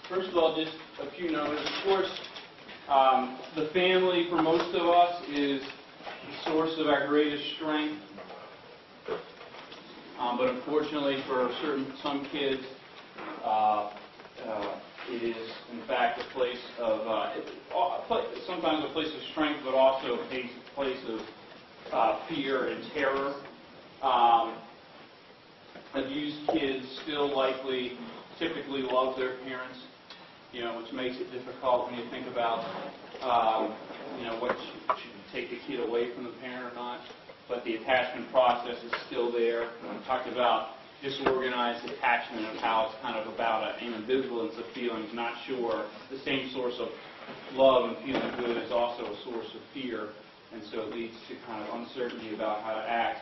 First of all, just a few numbers. Of course, the family for most of us is the source of our greatest strength. But unfortunately for some kids, it is in fact a place of, sometimes a place of strength, but also a place of fear and terror. Abused kids still typically love their parents, which makes it difficult when you think about, what should you take the kid away from the parent or not. But the attachment process is still there. We talked about disorganized attachment, of how it's kind of about an ambivalence of feelings, not sure. The same source of love and feeling good is also a source of fear, and so it leads to kind of uncertainty about how to act.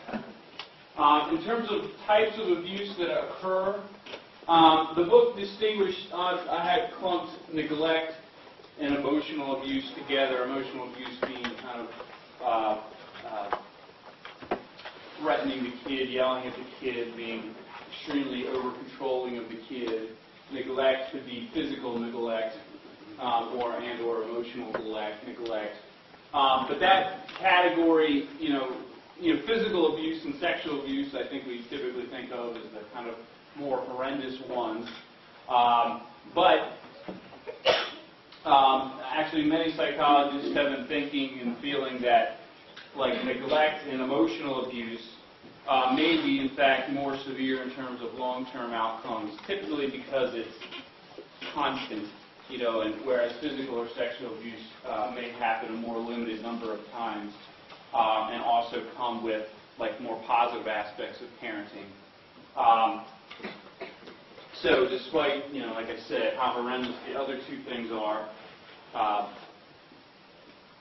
In terms of types of abuse that occur, the book distinguished, I had clumped neglect and emotional abuse together, emotional abuse being kind of threatening the kid, yelling at the kid, being extremely over-controlling of the kid. Neglect could be physical neglect or emotional neglect. But that category, physical abuse and sexual abuse, I think we typically think of as the kind of more horrendous ones. But actually, many psychologists have been thinking and feeling that like neglect and emotional abuse may be, in fact, more severe in terms of long-term outcomes, typically because it's constant, and whereas physical or sexual abuse may happen a more limited number of times and also come with like more positive aspects of parenting. So despite, like I said, how horrendous the other two things are,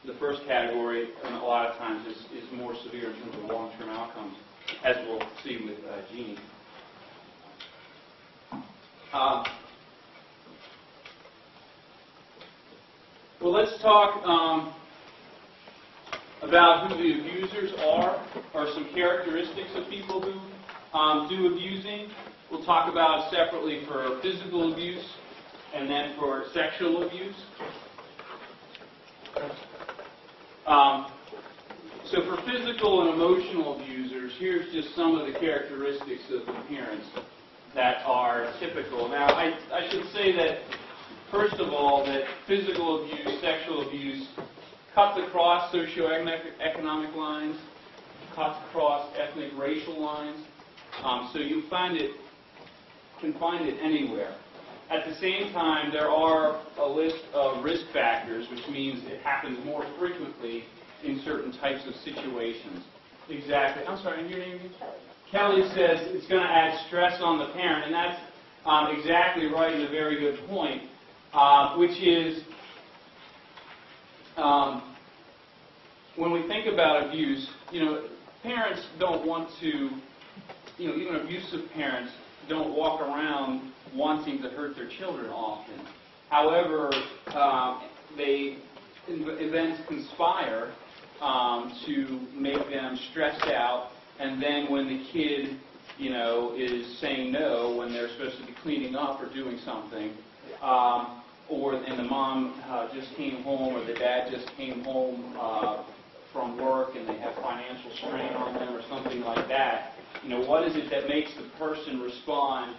the first category, a lot of times, is more severe in terms of long-term outcomes, as we'll see with Jeannie. Well, let's talk about who the abusers are, or some characteristics of people who do abusing. We'll talk about it separately for physical abuse and then for sexual abuse. So for physical and emotional abusers, here's just some of the characteristics of the parents that are typical. Now, I should say that, first of all, that physical abuse, sexual abuse, cuts across socioeconomic lines, cuts across ethnic, racial lines. So you can find it anywhere. At the same time, there are a list of risk factors, which means it happens more frequently in certain types of situations. Exactly. I'm sorry, and your name again? Kelly says it's going to add stress on the parent, and that's exactly right and a very good point, which is when we think about abuse, parents don't want to, even abusive parents don't walk around wanting to hurt their children often. However, events conspire to make them stressed out, and then when the kid, is saying no when they're supposed to be cleaning up or doing something, and the mom just came home or the dad just came home from work and they have financial strain on them or something like that, what is it that makes the person respond,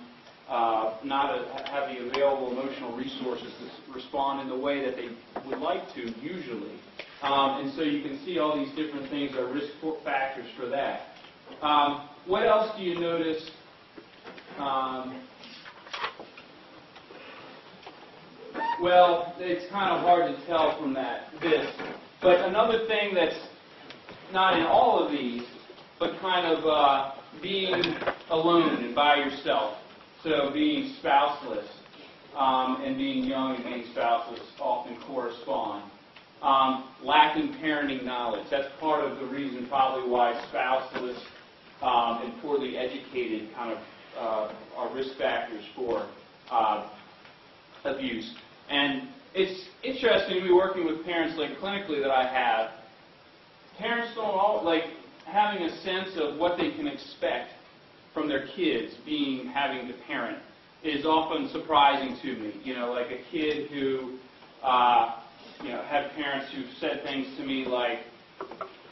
not have the available emotional resources to respond in the way that they would like to usually? And so you can see all these different things are risk factors for that. What else do you notice? Well, it's kind of hard to tell from this. But another thing that's not in all of these, but kind of being alone and by yourself. So being spouseless and being young and being spouseless often correspond. Lacking parenting knowledge. That's part of the reason probably why spouseless and poorly educated kind of are risk factors for abuse. And it's interesting to be working with parents like clinically that I have. Parents don't all like having a sense of what they can expect from their kids having to parent is often surprising to me. Like a kid who, had parents who said things to me like,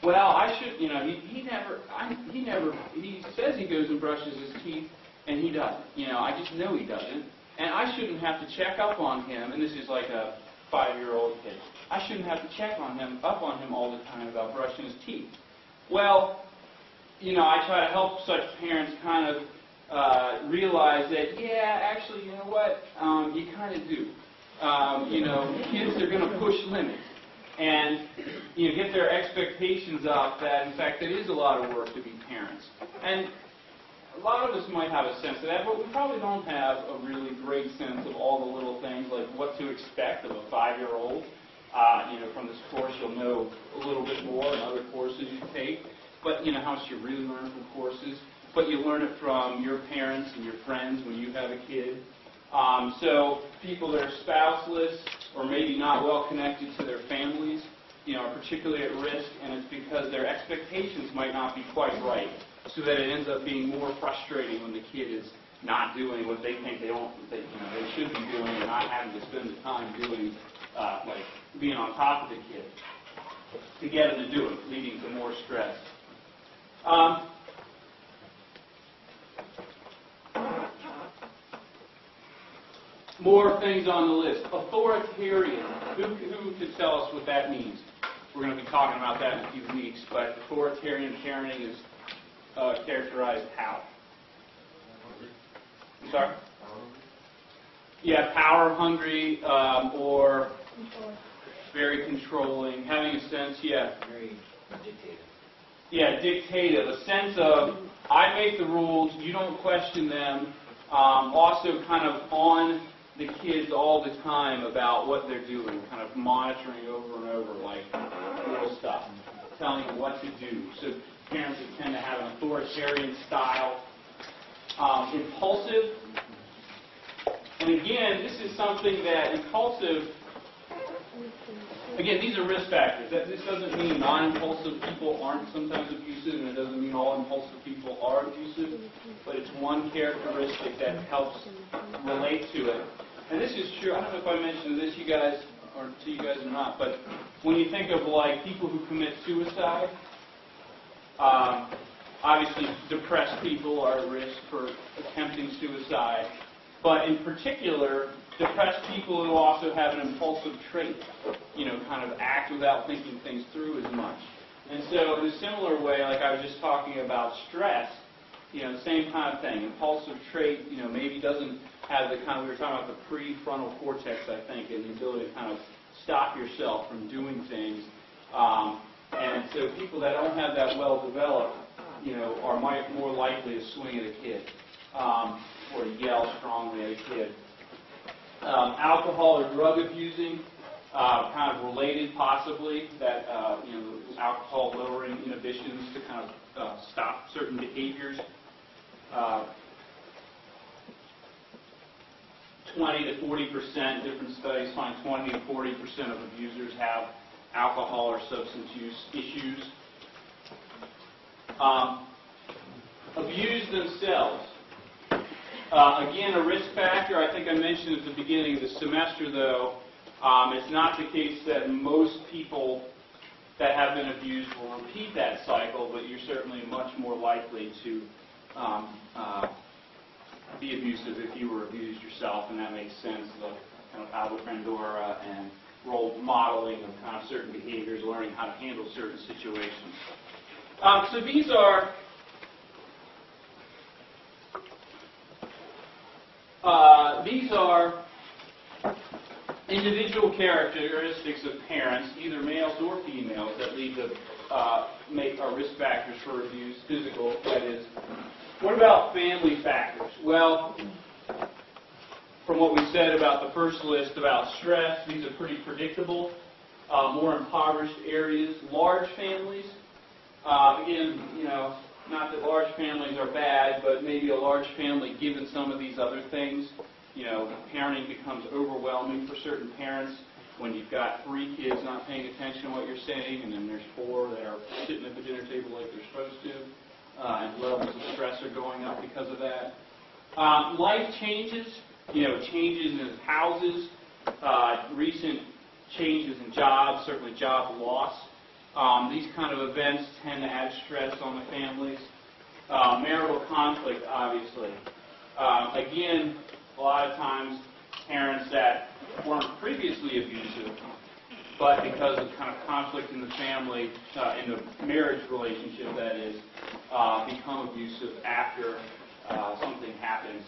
well, I should, he says he goes and brushes his teeth, and he doesn't. I just know he doesn't. And I shouldn't have to check up on him, and this is like a 5-year-old kid. I shouldn't have to check on him all the time about brushing his teeth. Well, I try to help such parents kind of realize that, yeah, actually, you know what, you kind of do. Kids are going to push limits and get their expectations up that, in fact, it is a lot of work to be parents. And a lot of us might have a sense of that, but we probably don't have a really great sense of all the little things, like what to expect of a 5-year-old. From this course, you'll know a little bit more in other courses you take. But, how much you really learn from courses. But you learn it from your parents and your friends when you have a kid. So people that are spouseless or maybe not well connected to their families, are particularly at risk, and it's because their expectations might not be quite right, so that it ends up being more frustrating when the kid is not doing what they think they should be doing, and not having to spend the time doing, like being on top of the kid to get them to do it, leading to more stress. More things on the list. Authoritarian. Who could tell us what that means? We're going to be talking about that in a few weeks, but authoritarian parenting is characterized how? I'm sorry? Yeah, power hungry, or very controlling, having a sense, very dictative. Yeah, dictative, a sense of, I make the rules, you don't question them, also kind of on the kids all the time about what they're doing, kind of monitoring over and over, like little stuff, telling them what to do. So parents that tend to have an authoritarian style. Impulsive. And again, this is something that impulsive, again, these are risk factors. This doesn't mean non-impulsive people aren't sometimes abusive, and it doesn't mean all impulsive people are abusive, but it's one characteristic that helps relate to it. And this is true. I don't know if I mentioned this to you guys or not, but when you think of like people who commit suicide, obviously depressed people are at risk for attempting suicide, but in particular, depressed people who also have an impulsive trait, kind of act without thinking things through as much. And so in a similar way, like I was just talking about stress, the same kind of thing. Impulsive trait, maybe doesn't have the kind of, we were talking about the prefrontal cortex, I think, and the ability to kind of stop yourself from doing things. And so people that don't have that well developed, are more likely to swing at a kid or yell strongly at a kid. Alcohol or drug abusing, kind of related possibly, that alcohol lowering inhibitions to kind of stop certain behaviors. 20 to 40%, different studies find 20 to 40% of abusers have alcohol or substance use issues. Abuse themselves. Again, a risk factor. I think I mentioned at the beginning of the semester, though, it's not the case that most people that have been abused will repeat that cycle, but you're certainly much more likely to be abusive if you were abused yourself, and that makes sense. Like kind of Albert Bandura and role modeling of kind of certain behaviors, learning how to handle certain situations. So these are individual characteristics of parents, either males or females, that lead to make our risk factors for abuse, physical, that is. What about family factors? Well, from what we said about the first list about stress, these are pretty predictable. More impoverished areas, large families. Again, not that large families are bad, but maybe a large family, given some of these other things, parenting becomes overwhelming for certain parents when you've got 3 kids not paying attention to what you're saying, and then there's 4 that are sitting at the dinner table like they're supposed to, and levels of stress are going up because of that. Life changes, changes in houses, recent changes in jobs, certainly job loss. These kind of events tend to add stress on the families. Marital conflict, obviously. Again, a lot of times parents that weren't previously abusive, but because of kind of conflict in the family, in the marriage relationship that is, become abusive after something happens,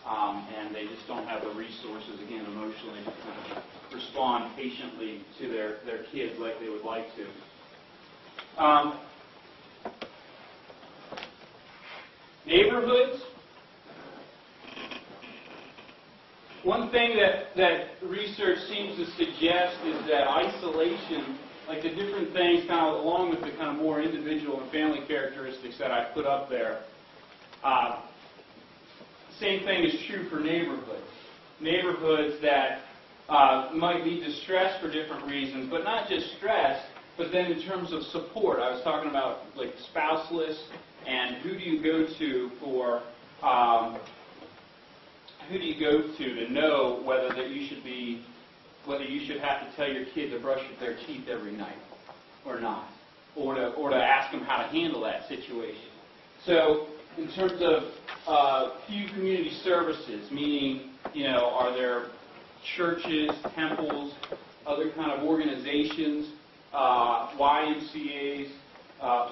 and they just don't have the resources, again, emotionally, to kind of respond patiently to their kids like they would like to. Neighborhoods. One thing that research seems to suggest is that isolation, like the different things, kind of along with the kind of more individual and family characteristics that I put up there, same thing is true for neighborhoods. Neighborhoods that might lead to stress for different reasons, but not just stress, but then in terms of support. I was talking about like spouseless, and who do you go to for to know whether you should have to tell your kid to brush their teeth every night or not, or to ask them how to handle that situation. So in terms of few community services, meaning are there churches, temples, other kind of organizations, YMCAs,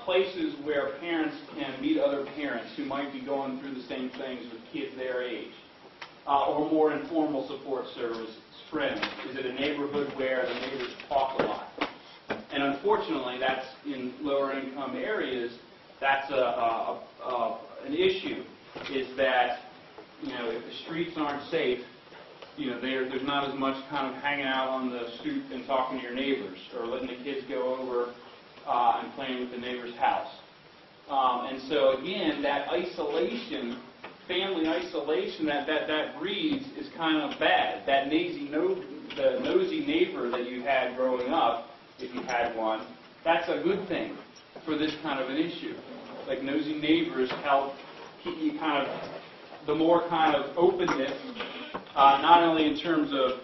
places where parents can meet other parents who might be going through the same things with kids their age, or more informal support services, friends. Is it a neighborhood where the neighbors talk a lot? And unfortunately, that's in lower income areas, that's an issue, is that if the streets aren't safe, there's not as much kind of hanging out on the stoop and talking to your neighbors, or letting the kids go over and playing with the neighbor's house. And so again, that isolation, family isolation that breeds is kind of bad. That the nosy neighbor that you had growing up, if you had one, that's a good thing for this kind of an issue. Like nosy neighbors help keep you kind of, the more kind of openness, not only in terms of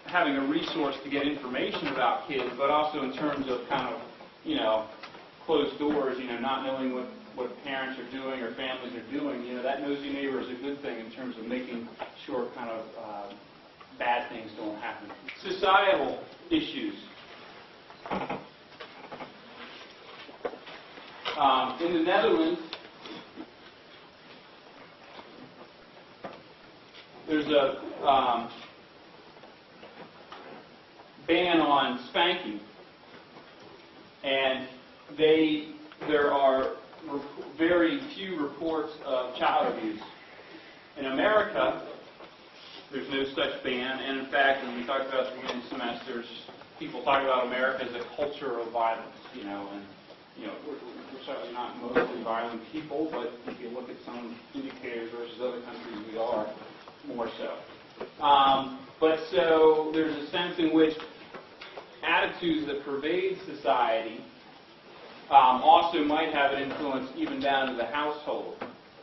having a resource to get information about kids, but also in terms of kind of, closed doors, not knowing what parents are doing or families are doing. That nosy neighbor is a good thing in terms of making sure kind of bad things don't happen. Societal issues. In the Netherlands, there's a ban on spanking, and there are very few reports of child abuse. In America, there's no such ban, and in fact, when we talked about the beginning semesters, people talk about America as a culture of violence, and we're certainly not mostly violent people, but if you look at some indicators versus other countries, we are more so. But so there's a sense in which attitudes that pervade society also might have an influence even down to the household.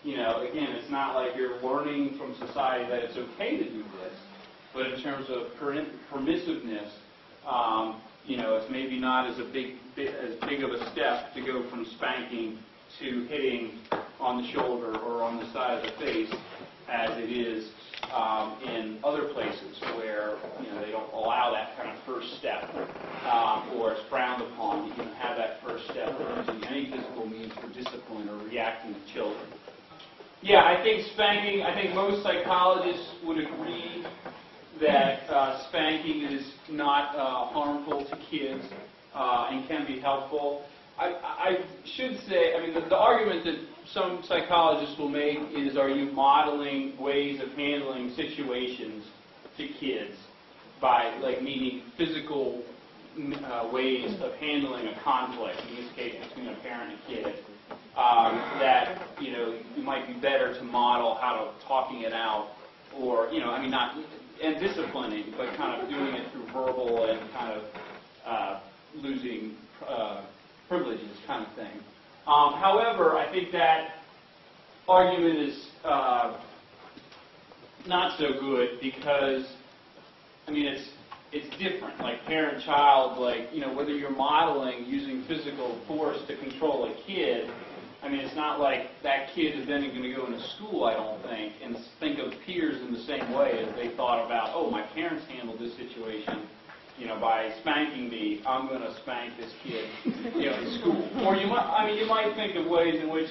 Again, it's not like you're learning from society that it's okay to do this, but in terms of permissiveness, it's maybe not as big of a step to go from spanking to hitting on the shoulder or on the side of the face as it is in other places where they don't allow that kind of first step, or it's frowned upon. You can have that first step of using any physical means for discipline or reacting to children. Yeah, I think spanking, I think most psychologists would agree that spanking is not harmful to kids and can be helpful. I should say, the argument that some psychologists will make is, are you modeling ways of handling situations to kids by, meaning physical ways of handling a conflict, in this case between a parent and kid, that, it might be better to model how to talking it out, or, not, and disciplining, but kind of doing it through verbal and kind of losing privileges kind of thing. However, I think that argument is not so good because, I mean, it's different. Like parent-child, like, you know, whether you're modeling using physical force to control a kid, I mean, it's not like that kid is then going to go into school, I don't think, and think of peers in the same way as they thought about, oh, my parents handled this situation, you know, by spanking me, I'm going to spank this kid, you know, in school. Or you might, I mean, you might think of ways in which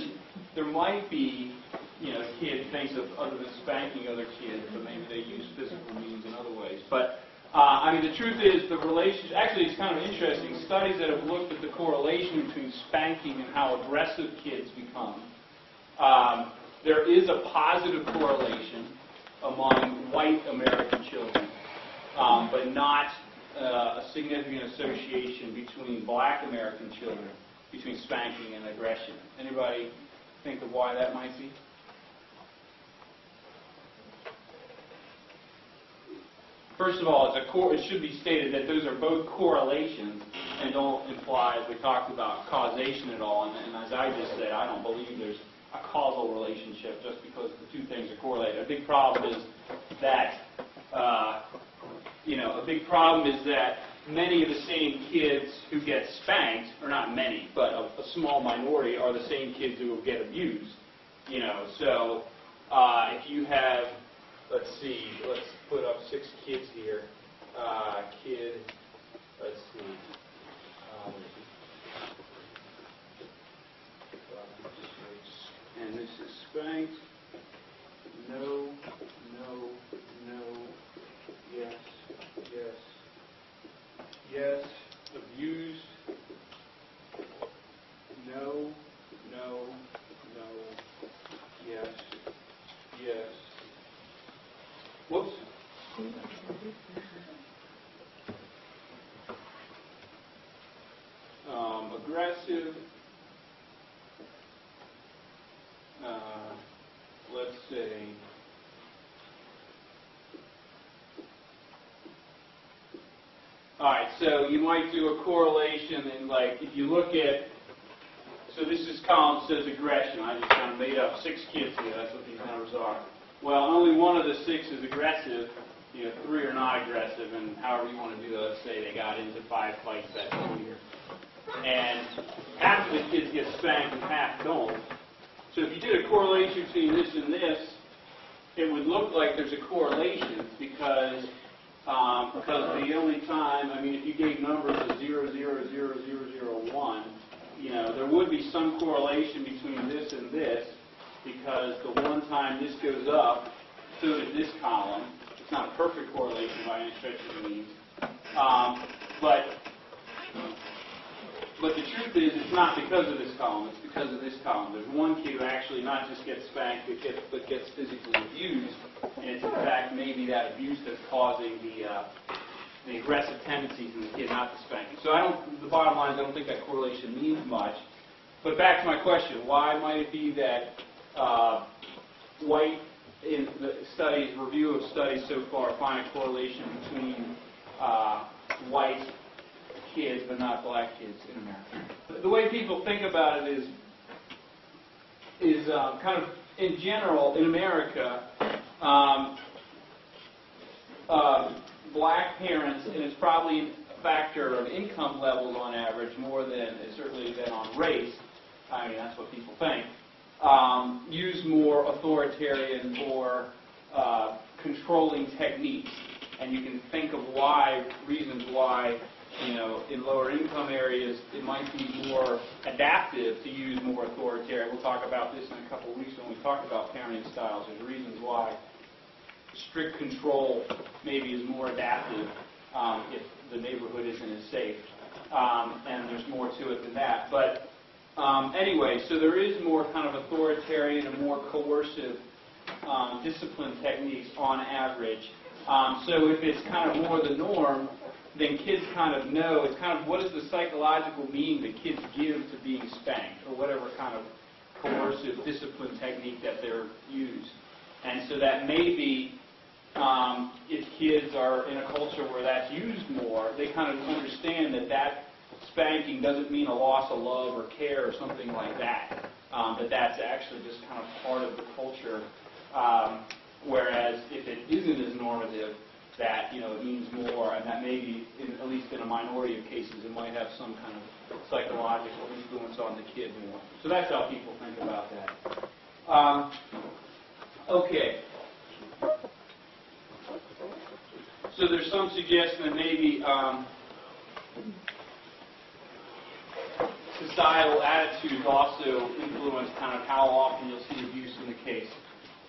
there might be, you know, kid thinks of other than spanking other kids, but maybe they use physical means in other ways. But I mean, the truth is the relationship, actually it's kind of interesting, studies that have looked at the correlation between spanking and how aggressive kids become. There is a positive correlation among white American children, but not a significant association between black American children, between spanking and aggression. Anybody think of why that might be? First of all, it should be stated that those are both correlations and don't imply, as we talked about, causation at all. And as I just said, I don't believe there's a causal relationship just because the two things are correlated. A big problem is that, many of the same kids who get spanked, or not many, but a small minority, are the same kids who will get abused. You know, so if you have, let's see, let's put up 6 kids here. Let's see. And this is spanked. No, no, no, yes, yes, yes, abused. No, no, no, yes, yes. Whoops. Aggressive. Let's say. All right, so you might do a correlation, and like if you look at, so this is column says aggression. I just kind of made up 6 kids here. That's what these numbers are. Well, only one of the 6 is aggressive. You know, 3 are not aggressive, and however you want to do that, let's say they got into 5 fights that school year. And half of the kids get spanked and half don't. So if you did a correlation between this and this, it would look like there's a correlation because the only time, I mean, if you gave numbers of 0, 0, 0, 0, 0, 1, you know, there would be some correlation between this and this because the one time this goes up, so does this column. It's not a perfect correlation by any stretch of the means. But the truth is, it's not because of this column, it's because of this column. There's one kid who actually not just gets spanked, but gets physically abused, and it's in fact maybe that abuse that's causing the aggressive tendencies in the kid not to spank. So the bottom line is I don't think that correlation means much. But back to my question, why might it be that white, in the studies, review of studies so far, find a correlation between white kids but not black kids in America? The way people think about it is kind of, in general, in America, black parents, and it's probably a factor of income levels on average more than, certainly than on race, I mean, that's what people think, use more authoritarian or controlling techniques. And you can think of reasons why, you know, in lower income areas, it might be more adaptive to use more authoritarian. We'll talk about this in a couple of weeks when we talk about parenting styles. There's reasons why strict control maybe is more adaptive if the neighborhood isn't as safe. And there's more to it than that. But anyway, so there is more kind of authoritarian and more coercive discipline techniques on average. So if it's kind of more the norm, then kids kind of know, it's kind of what is the psychological meaning that kids give to being spanked, or whatever kind of coercive discipline technique that they're used. And so that maybe if kids are in a culture where that's used more, they kind of understand that spanking doesn't mean a loss of love or care or something like that. that's actually just kind of part of the culture. Whereas if it isn't as normative, that it means more, and that maybe, at least in a minority of cases, it might have some kind of psychological influence on the kid more. So that's how people think about that. Okay. So there's some suggestion that maybe societal attitudes also influence kind of how often you'll see abuse in the case.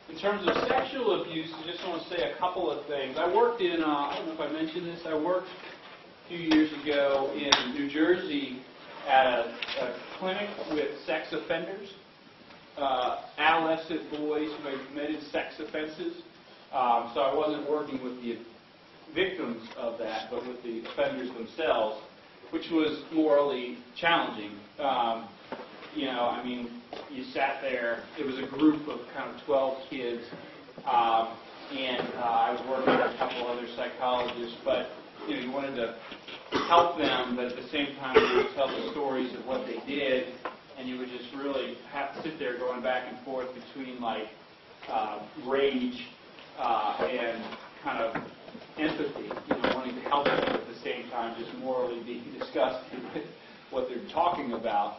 In terms of sexual abuse, I just want to say a couple of things. I worked in, I don't know if I mentioned this, I worked a few years ago in New Jersey at a clinic with sex offenders, adolescent boys who had committed sex offenses. So I wasn't working with the victims of that, but with the offenders themselves, which was morally challenging. You sat there, it was a group of kind of 12 kids, and I was working with a couple other psychologists, but you wanted to help them, but at the same time you would tell the stories of what they did, and you would just really have to sit there going back and forth between rage and kind of empathy, wanting to help them at the same time, just morally being disgusted with what they're talking about.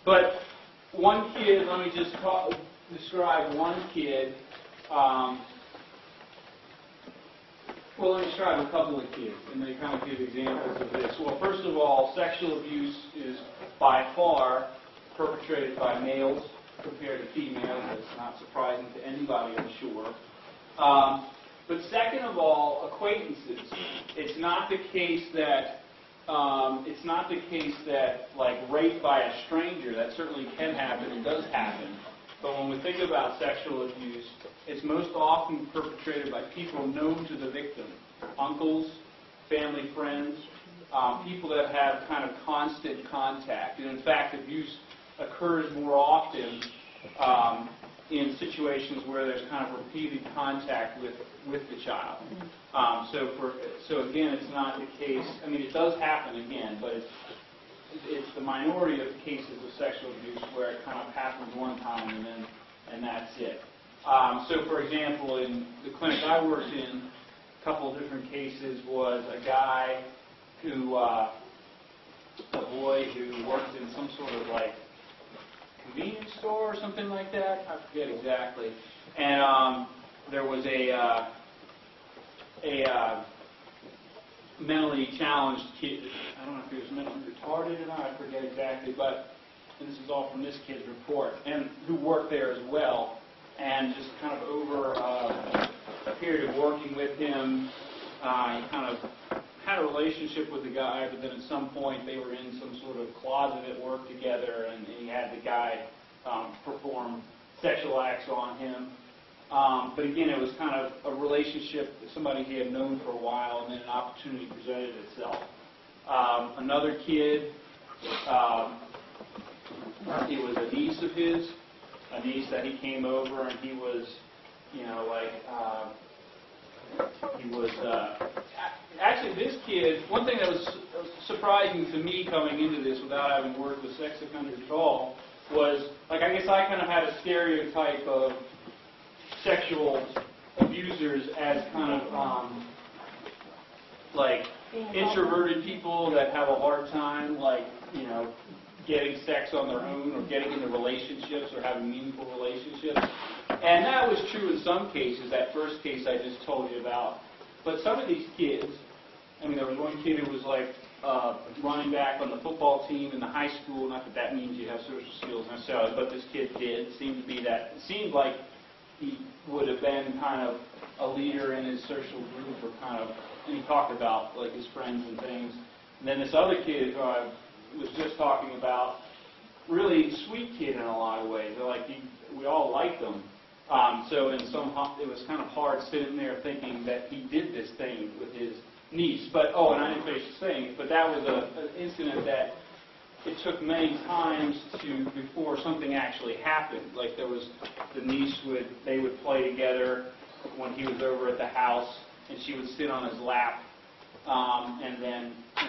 But one kid, let me just describe one kid. Let me describe a couple of kids, and they kind of give examples of this. Well, first of all, sexual abuse is by far perpetrated by males compared to females. That's not surprising to anybody, I'm sure. But second of all, acquaintances. It's not the case that like rape by a stranger. That certainly can happen and does happen. But when we think about sexual abuse, it's most often perpetrated by people known to the victim, uncles, family friends, people that have kind of constant contact. And in fact, abuse occurs more often in situations where there's kind of repeated contact with the child. So again, it's not the case. I mean, it does happen again, but it's the minority of cases of sexual abuse where it kind of happens one time and that's it. So for example, in the clinic I worked in, a couple of different cases was a guy who, a boy who worked in some sort of convenience store or something like that. I forget exactly. And there was a mentally challenged kid. I don't know if he was mentally retarded or not. I forget exactly. But and this is all from this kid's report, and who worked there as well. And just kind of over a period of working with him, he kind of had a relationship with the guy, but then at some point they were in some sort of closet at work together, and he had the guy perform sexual acts on him. But again, it was kind of a relationship with somebody he had known for a while, and then an opportunity presented itself. Another kid, it was a niece of his, a niece that he came over, and he was, actually this kid, one thing that was surprising to me coming into this without having worked with sex offenders at all was, I guess I kind of had a stereotype of sexual abusers as kind of introverted people that have a hard time getting sex on their own or getting into relationships or having meaningful relationships. And that was true in some cases, that first case I just told you about. But some of these kids, there was one kid who was running back on the football team in the high school. Not that that means you have social skills necessarily, but this kid did. It seemed like he would have been kind of a leader in his social group, or and he talked about his friends and things. And then this other kid who I was just talking about, really sweet kid in a lot of ways. We all liked him. So it was kind of hard sitting there thinking that he did this thing with his niece. But and I didn't finish saying, but that was an incident that it took many times before something actually happened. There was the niece they would play together when he was over at the house, and she would sit on his lap, and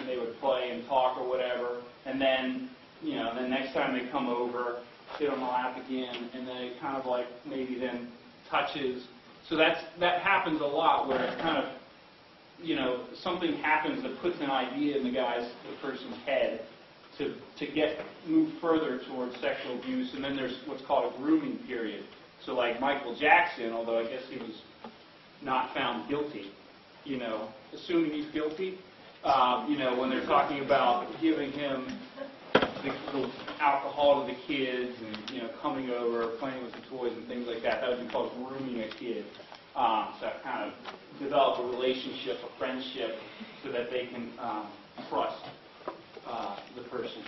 they would play and talk or whatever. And then, the next time they come over, hit on the lap again, and then it kind of like maybe then touches. So that happens a lot where it's kind of, something happens that puts an idea in the person's head to move further towards sexual abuse, and then there's what's called a grooming period. So like Michael Jackson, although I guess he was not found guilty, assuming he's guilty, when they're talking about giving him the alcohol to the kids and, coming over, playing with the toys and things like that, that would be called grooming a kid. So kind of develop a relationship, a friendship, so that they can trust the person.